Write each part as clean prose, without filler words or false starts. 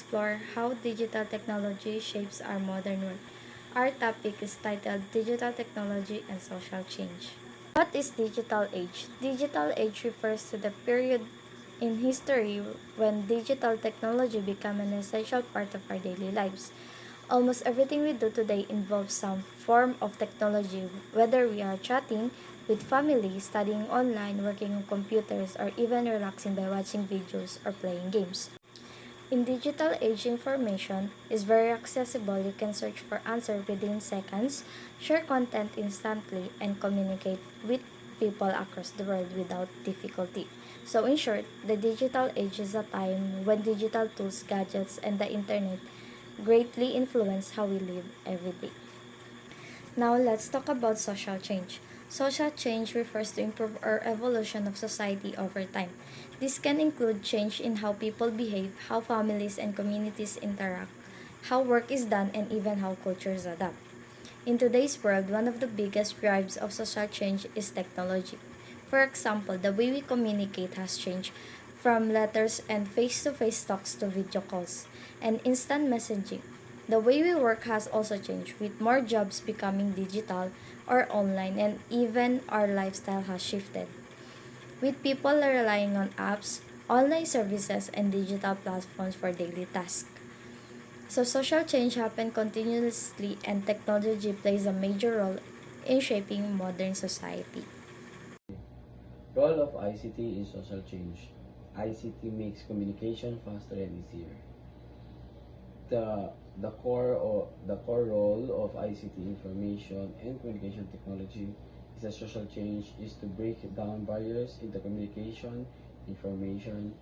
explore how digital technology shapes our modern world. Our topic is titled Digital Technology and Social Change. What is digital age? Digital age refers to the period in history when digital technology became an essential part of our daily lives. Almost everything we do today involves some form of technology, whether we are chatting with family, studying online, working on computers, or even relaxing by watching videos or playing games. In digital age, information is very accessible. You can search for answers within seconds, share content instantly, and communicate with people across the world without difficulty. So in short, the digital age is a time when digital tools, gadgets, and the internet greatly influence how we live every day. Now let's talk about social change. Social change refers to improve or evolution of society over time. This can include change in how people behave, how families and communities interact, how work is done, and even how cultures adapt. In today's world, one of the biggest drives of social change is technology. For example, the way we communicate has changed from letters and face-to-face talks to video calls and instant messaging. The way we work has also changed, with more jobs becoming digital or online, and even our lifestyle has shifted, with people relying on apps, online services, and digital platforms for daily tasks. So social change happens continuously and technology plays a major role in shaping modern society. Role of ICT in social change. ICT makes communication faster and easier. The core role of ICT, information and communication technology, is a social change is to break down barriers into communication, information,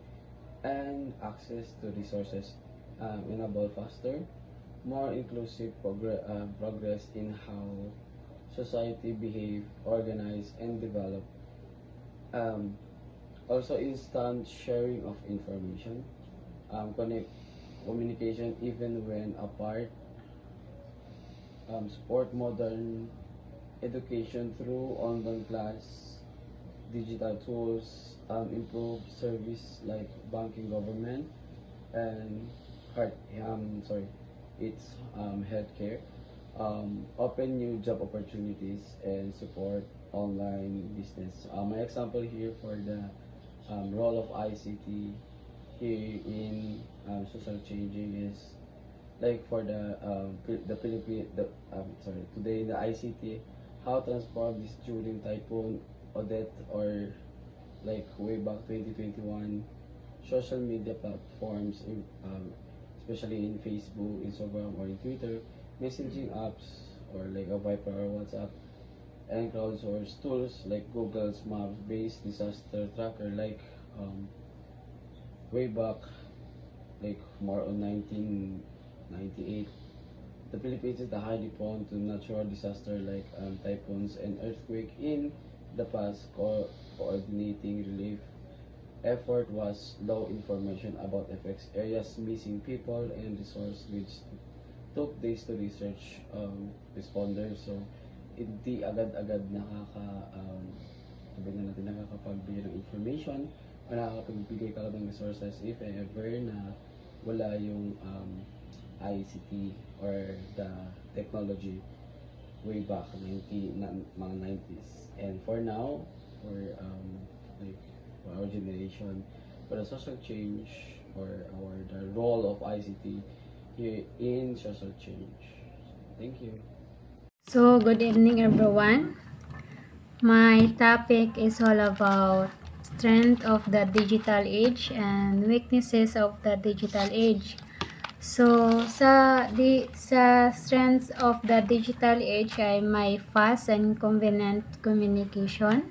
and access to resources, enable faster, more inclusive progress in how society behave, organize, and develop. Um, Also, instant sharing of information, connect communication even when apart, support modern education through online class, digital tools, improve service like banking, government, and heart, sorry, it's healthcare, open new job opportunities and support online business. My example here for the role of ICT here in social changing is like for the Philippine the sorry today the ICT, how transform this during Typhoon Odette, or like way back 2021, social media platforms especially in Facebook, Instagram, or in Twitter, messaging apps or like a Viber or WhatsApp, and crowdsourced tools like Google's Maps based disaster tracker, like way back like more on 1998. The Philippines is the highly prone to natural disaster like typhoons and earthquake. In the past, coordinating relief effort was low information about effects areas, missing people, and resource which took days to research responders. So hindi agad-agad sabi na natin, nakakapagbigay ng information o nakakapagbigay ka ng resources if ever na wala yung ICT or the technology way back mga 90s. And for now, for like for our generation, for the social change, or the role of ICT here in social change. Thank you. So, good evening everyone. My topic is all about strength of the digital age and weaknesses of the digital age. So, sa strengths of the digital age ay may fast and convenient communication,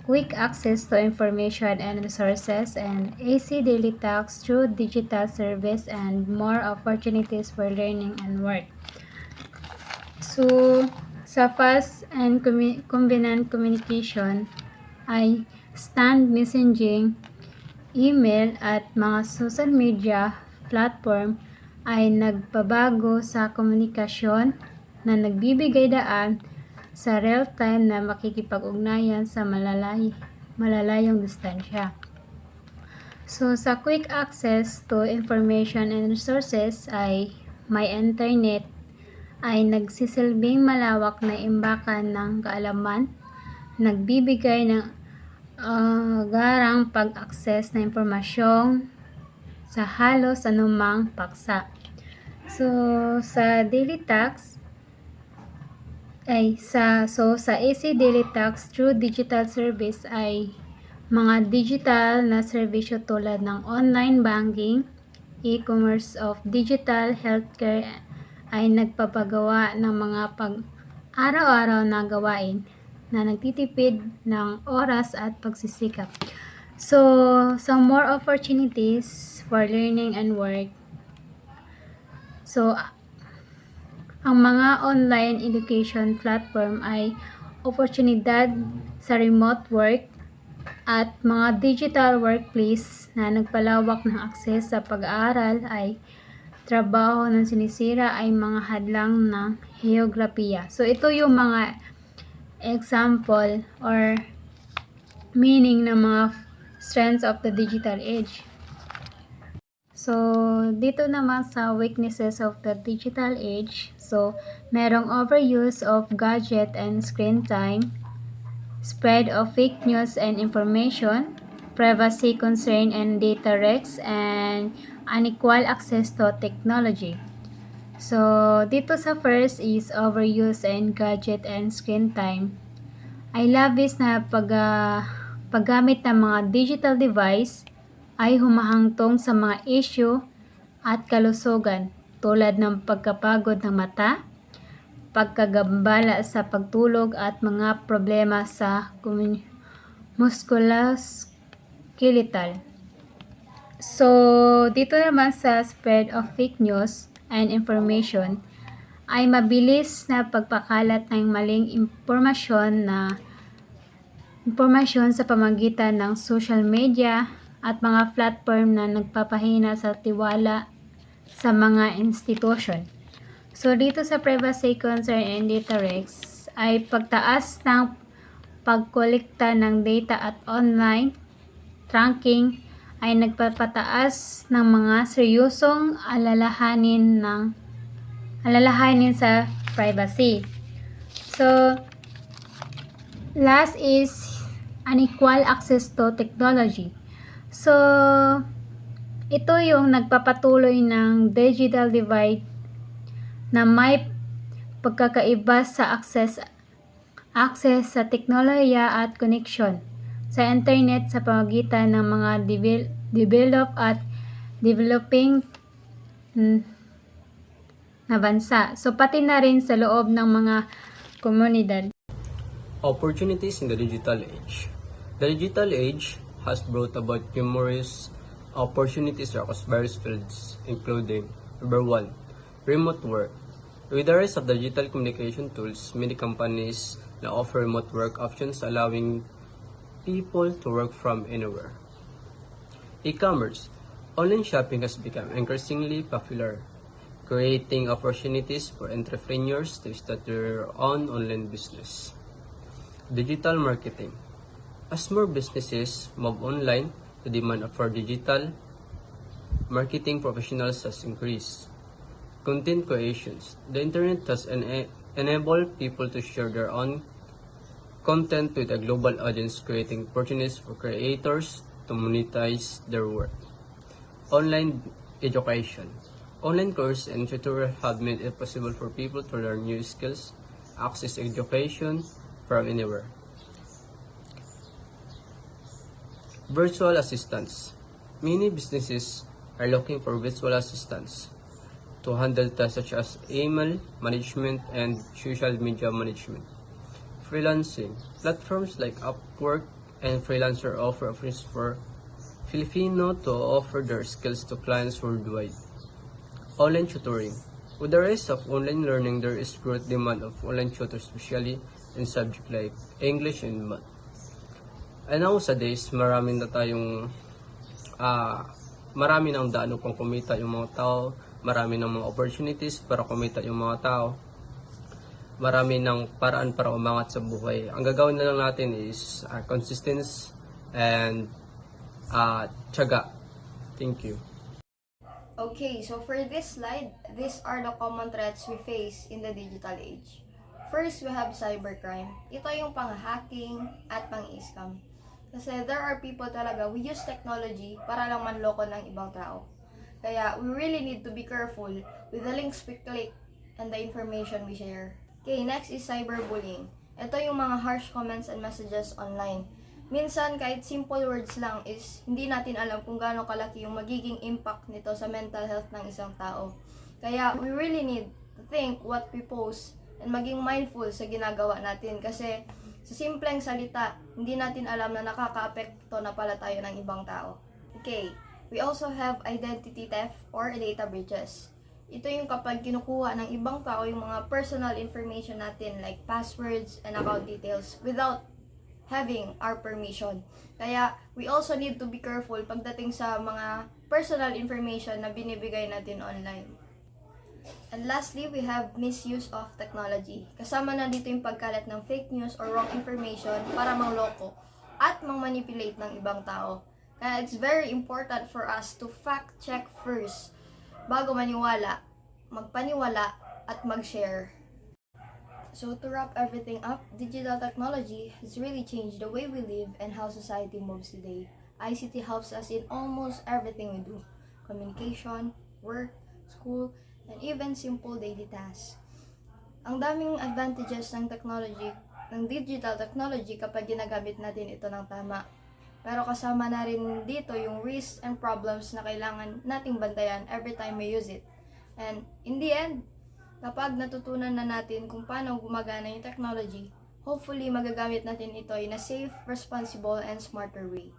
quick access to information and resources, and easy daily tasks through digital service, and more opportunities for learning and work. So, sa fast and convenient communication ay instant messaging, email at mga social media platform ay nagpabago sa komunikasyon na nagbibigay daan sa real-time na makikipag-ugnayan sa malalayong distansya. So, sa quick access to information and resources ay may internet ay nagsisilbing malawak na imbakan ng kaalaman, nagbibigay ng garang pag-access na impormasyon sa halos anumang paksa. So, sa daily tax sa AC Daily Tax through digital service ay mga digital na serbisyo tulad ng online banking, e-commerce of digital healthcare ay nagpapagawa ng mga pag-araw-araw na gawain na nagtitipid ng oras at pagsisikap. So, some more opportunities for learning and work. So, ang mga online education platform ay oportunidad sa remote work at mga digital workplace na nagpalawak ng akses sa pag-aaral ay trabaho ng sinisira ay mga hadlang ng heograpiya. So, ito yung mga example or meaning ng mga strengths of the digital age. So, dito naman sa weaknesses of the digital age, so, merong overuse of gadget and screen time, spread of fake news and information, privacy concern and data risks, and unequal access to technology. So, dito sa first is overuse and gadget and screen time. Ay labis na paggamit ng mga digital device ay humahantong sa mga issue at kalusugan tulad ng pagkapagod ng mata, pagkagambala sa pagtulog at mga problema sa musculoskeletal. So, dito naman sa spread of fake news and information ay mabilis na pagpakalat ng maling impormasyon sa pamamagitan ng social media at mga platform na nagpapahina sa tiwala sa mga institusyon. So, dito sa privacy concern and data risks ay pagtaas ng pagkolekta ng data at online tracking ay nagpapataas ng mga seryosong alalahanin sa privacy. So, last is unequal access to technology. So, ito yung nagpapatuloy ng digital divide na may pagkakaiba sa access sa teknolohiya at connection sa internet sa pamamagitan ng mga develop at developing na bansa. So, pati na rin sa loob ng mga komunidad. Opportunities in the digital age. The digital age has brought about numerous opportunities across various fields, including number 1, remote work. With the rise of digital communication tools, many companies now offer remote work options allowing people to work from anywhere. E-commerce. Online shopping has become increasingly popular, creating opportunities for entrepreneurs to start their own online business. Digital marketing. As more businesses move online, the demand for digital marketing professionals has increased. Content creations. The internet has enabled people to share their own content with a global audience, creating opportunities for creators to monetize their work. Online education. Online courses and tutorials have made it possible for people to learn new skills, access education from anywhere. Virtual assistants. Many businesses are looking for virtual assistants to handle tasks such as email management and social media management. Freelancing. Platforms like Upwork and Freelancer offer options for Filipino to offer their skills to clients worldwide. Online tutoring. With the rise of online learning, there is growth demand of online tutors, especially in subjects like English and Math. And nowadays, marami ng daan upang kumita yung mga tao, marami ng mga opportunities para kumita yung mga tao, marami ng paraan para umangat sa buhay. Ang gagawin na lang natin is consistency and tiyaga Thank you. Okay, so for this slide, these are the common threats we face in the digital age. First, we have cybercrime. Ito yung pang-hacking at pang-scam. Kasi there are people talaga who use technology para lang manloko ng ibang tao. Kaya we really need to be careful with the links we click and the information we share. Okay, next is cyberbullying. Ito yung mga harsh comments and messages online. Minsan, kahit simple words lang is hindi natin alam kung gaano kalaki yung magiging impact nito sa mental health ng isang tao. Kaya, we really need to think what we post and maging mindful sa ginagawa natin kasi sa simpleng salita, hindi natin alam na nakaka-apekto na pala tayo ng ibang tao. Okay, we also have identity theft or data breaches. Ito yung kapag kinukuha ng ibang tao yung mga personal information natin like passwords and account details without having our permission. Kaya, we also need to be careful pagdating sa mga personal information na binibigay natin online. And lastly, we have misuse of technology. Kasama na dito yung pagkalat ng fake news or wrong information para mangloko at mang-manipulate ng ibang tao. Kaya it's very important for us to fact-check first bago maniwala, magpaniwala at mag-share. So to wrap everything up, digital technology has really changed the way we live and how society moves today. ICT helps us in almost everything we do. Communication, work, school, and even simple daily tasks. Ang daming advantages ng technology, ng digital technology kapag ginagamit natin ito ng tama. Pero kasama na rin dito yung risks and problems na kailangan nating bantayan every time we use it. And in the end, kapag natutunan na natin kung paano gumagana yung technology, hopefully magagamit natin ito in a safe, responsible, and smarter way.